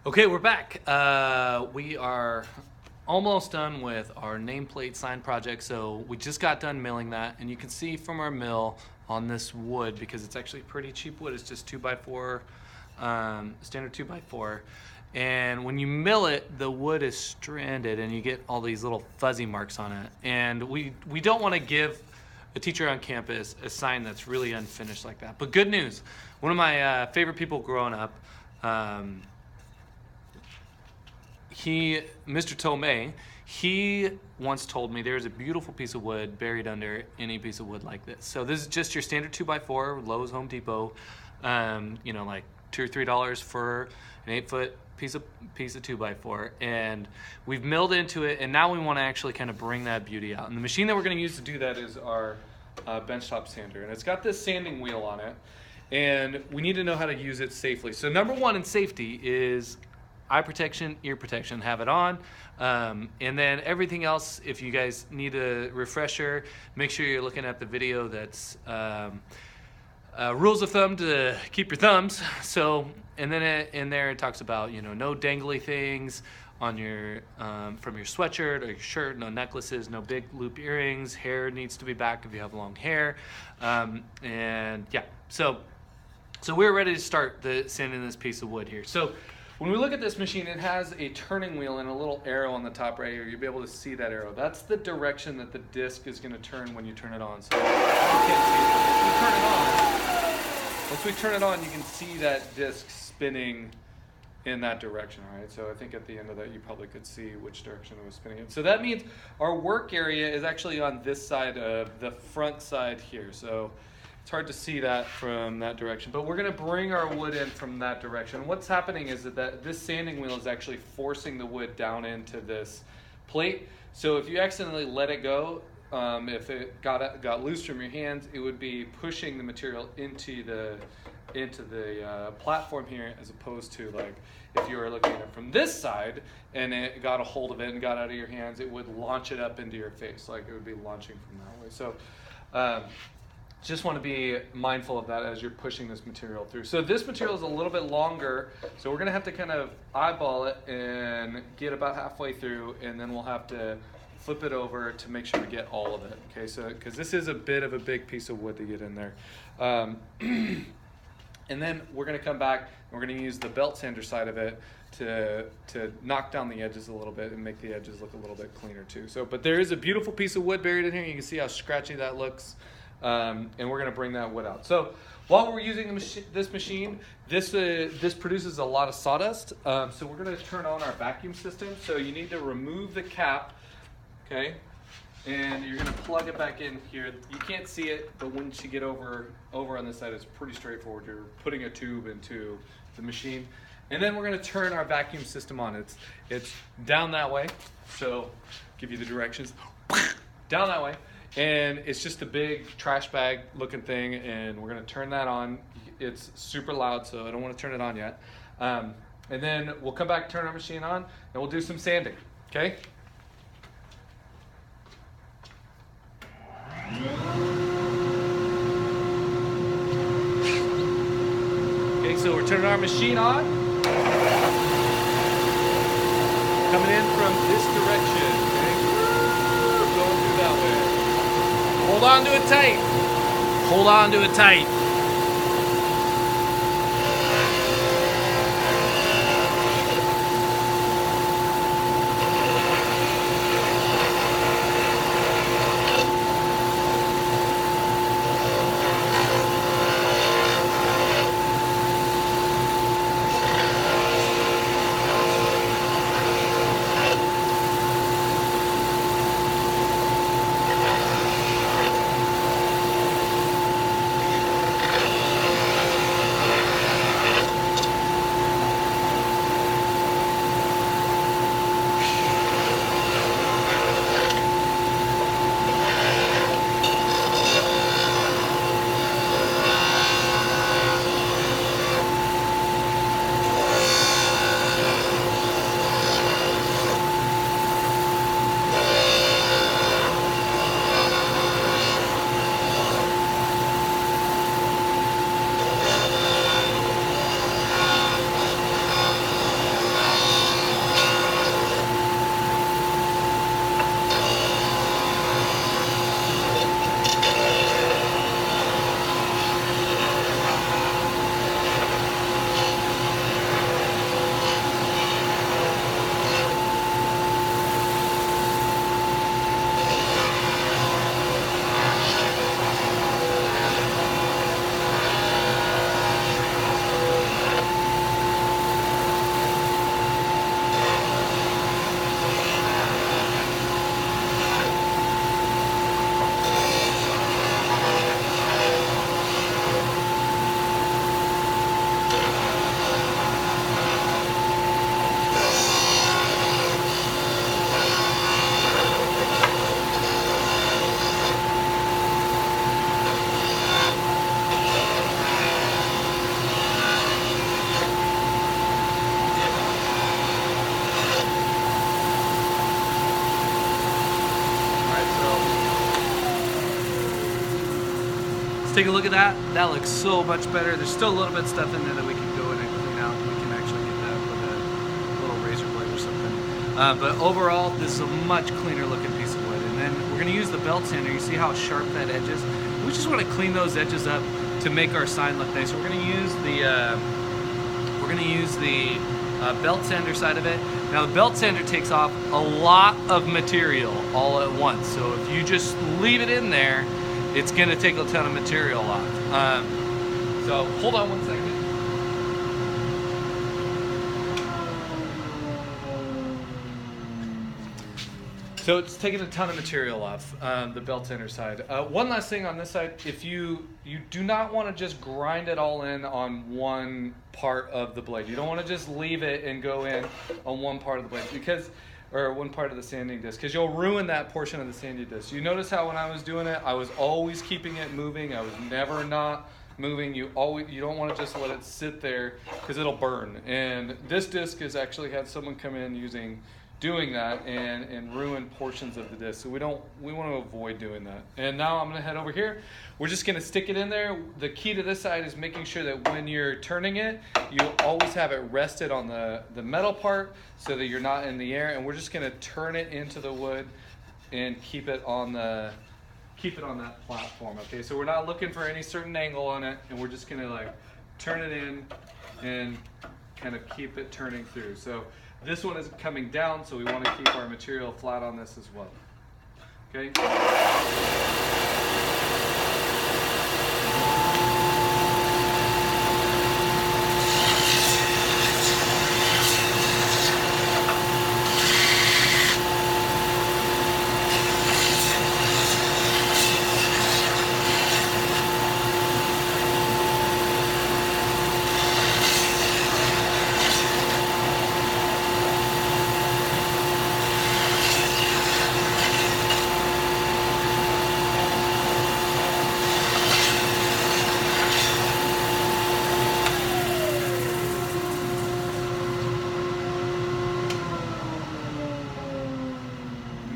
Okay, we're back. We are almost done with our nameplate sign project. So we just got done milling that, and you can see from our mill on this wood, because it's actually pretty cheap wood. It's just 2x4, standard 2x4. And when you mill it, the wood is stranded, and you get all these little fuzzy marks on it. And we don't want to give a teacher on campus a sign that's really unfinished like that. But good news, one of my favorite people growing up. Mr. Tomei, he once told me there's a beautiful piece of wood buried under any piece of wood like this. So this is just your standard 2x4, Lowe's, Home Depot, like $2 or $3 for an 8-foot piece of 2x4, and we've milled into it, and now we want to actually kind of bring that beauty out. And the machine that we're going to use to do that is our benchtop sander, and it's got this sanding wheel on it, and we need to know how to use it safely. So number one in safety is eye protection, ear protection, have it on. And then everything else, if you guys need a refresher, make sure you're looking at the video that's rules of thumb to keep your thumbs. So, and then in there it talks about, no dangly things on your from your sweatshirt or your shirt, no necklaces, no big loop earrings, hair needs to be back if you have long hair. And yeah, so we're ready to start sanding this piece of wood here. So when we look at this machine, it has a turning wheel and a little arrow on the top right here. You'll be able to see that arrow. That's the direction that the disc is going to turn when you turn it on. So you can't see it. Once we turn it on, you can see that disc spinning in that direction, right? So I think at the end of that, you probably could see which direction it was spinning in. So that means our work area is actually on this side of the front side here. So it's hard to see that from that direction, but we're going to bring our wood in from that direction. What's happening is that this sanding wheel is actually forcing the wood down into this plate. So if you accidentally let it go, if it got loose from your hands, it would be pushing the material into the platform here, as opposed to like if you were looking at it from this side and it got a hold of it and got out of your hands, it would launch it up into your face, like it would be launching from that way. So just want to be mindful of that as you're pushing this material through. So this material is a little bit longer, so we're going to have to kind of eyeball it and get about halfway through, and then we'll have to flip it over to make sure we get all of it. Okay, so because this is a bit of a big piece of wood to get in there. And then we're going to come back and we're going to use the belt sander side of it to knock down the edges a little bit and make the edges look a little bit cleaner too. So, but there is a beautiful piece of wood buried in here. You can see how scratchy that looks. And we're going to bring that wood out. So while we're using this machine, this produces a lot of sawdust. So we're going to turn on our vacuum system. So you need to remove the cap, okay? And you're going to plug it back in here. You can't see it, but once you get over on this side, it's pretty straightforward. You're putting a tube into the machine. And then we're going to turn our vacuum system on. It's down that way. So give you the directions. Down that way. And it's just a big trash bag looking thing, and we're going to turn that on. It's super loud, so I don't want to turn it on yet. And then we'll come back, turn our machine on, and we'll do some sanding, okay? Okay, so we're turning our machine on. Coming in from this direction, okay? Going through that way. Hold on to it tight. Hold on to it tight. take a look at that. That looks so much better. There's still a little bit of stuff in there that we can go in and clean out. We can actually get that with a little razor blade or something. But overall, this is a much cleaner looking piece of wood. And then we're gonna use the belt sander. You see how sharp that edge is? We just wanna clean those edges up to make our sign look nice. We're gonna use the belt sander side of it. Now the belt sander takes off a lot of material all at once. So if you just leave it in there, it's gonna take a ton of material off. So hold on one second. So it's taking a ton of material off the belt sander side. One last thing on this side, if you do not want to just grind it all in on one part of the blade. You don't want to just leave it and go in on one part of the blade or one part of the sanding disc, because you'll ruin that portion of the sanding disc. You notice how when I was doing it, I was always keeping it moving. I was never not moving. You don't want to just let it sit there because it'll burn. And this disc has actually had someone come in doing that and ruin portions of the disc. So we want to avoid doing that. And now I'm going to head over here. We're just going to stick it in there. The key to this side is making sure that when you're turning it, you always have it rested on the metal part so that you're not in the air. And we're just going to turn it into the wood and keep it on that platform. Okay, so we're not looking for any certain angle on it, and we're just going to like turn it in and kind of keep it turning through. So this one is coming down, so we want to keep our material flat on this as well. Okay.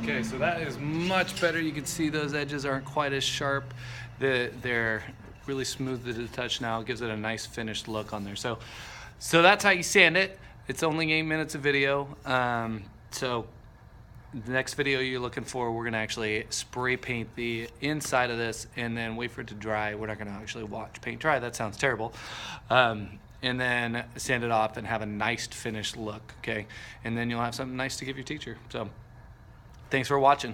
Okay, so that is much better. You can see those edges aren't quite as sharp. They're really smooth to the touch now. It gives it a nice finished look on there. So that's how you sand it. It's only 8 minutes of video. So the next video you're looking for, we're gonna actually spray paint the inside of this and then wait for it to dry. We're not gonna actually watch paint dry. That sounds terrible. And then sand it off and have a nice finished look, okay? And then you'll have something nice to give your teacher. So thanks for watching.